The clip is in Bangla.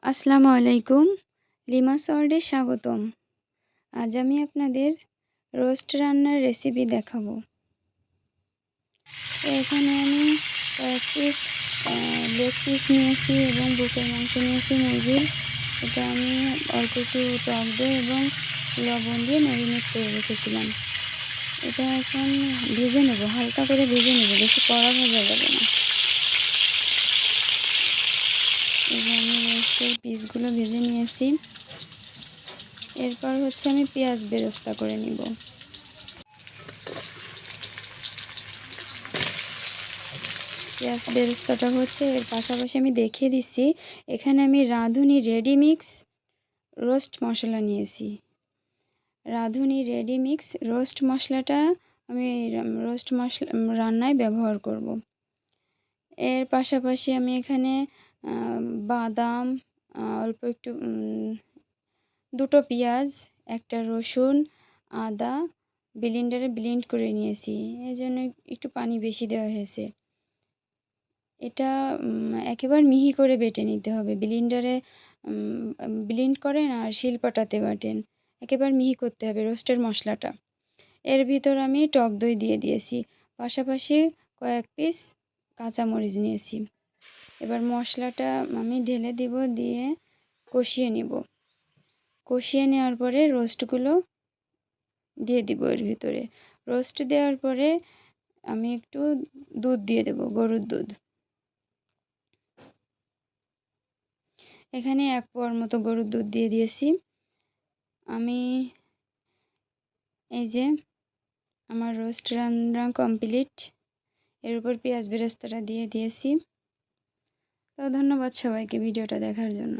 আসসালামু আলাইকুম। লিমাস ওয়ার্ল্ডে স্বাগতম। আজ আমি আপনাদের রোস্ট রান্নার রেসিপি দেখাবো। এখানে আমি কয়েক পিস লেগ পিস নিয়েছি এবং বুকের মাংস নিয়েছি মুরগির। এটা আমি অল্প একটু টক দই এবং লবণ দিয়ে ম্যারিনেট করে রেখেছিলাম। এটা এখন ভেজে নেব, হালকা করে ভেজে নেব, বেশি কড়া ভাজা যাবে না। এই যে আমি রোস্টের পিসগুলো ভেজে নিয়েছি। এরপর হচ্ছে আমি পেঁয়াজ বেরেস্তা করে নিব। পেঁয়াজ বেরেস্তাটা হচ্ছে এর পাশাপাশি আমি দেখিয়ে দিচ্ছি। এখানে আমি রাঁধুনি রেডি মিক্স রোস্ট মশলা নিয়েছি। রাঁধুনি রেডি মিক্স রোস্ট মশলাটা আমি রোস্ট মশলা রান্নায় ব্যবহার করব। এর পাশাপাশি আমি এখানে বাদাম, অল্প একটু দুটো পেঁয়াজ, একটা রসুন, আদা ব্লেন্ডারে ব্লেন্ড করে নিয়েছি। এই জন্য একটু পানি বেশি দেওয়া হয়েছে। এটা একেবারে মিহি করে বেটে নিতে হবে। ব্লেন্ডারে ব্লেন্ড করেন আর শিলপাটাতে বাটেন। একেবারে মিহি করতে হবে রোস্টের মশলাটা। এর ভিতর আমি টক দই দিয়ে দিয়েছি। পাশাপাশি কয়েক পিস কাঁচামরিচ নিয়েছি। এবার মশলাটা আমি ঢেলে দিব, দিয়ে কষিয়ে নিব। কষিয়ে নেওয়ার পরে রোস্টগুলো দিয়ে দিব এর ভিতরে। রোস্ট দেওয়ার পরে আমি একটু দুধ দিয়ে দেব, গরুর দুধ। এখানে 1 পোয়ার মতো গরুর দুধ দিয়ে দিয়েছি। আমি এই যে আমার রোস্ট রান্না কমপ্লিট। এর উপর পেঁয়াজ বেরেস্তাটা দিয়ে দিয়েছি। তো ধন্যবাদ সবাইকে ভিডিওটা দেখার জন্য।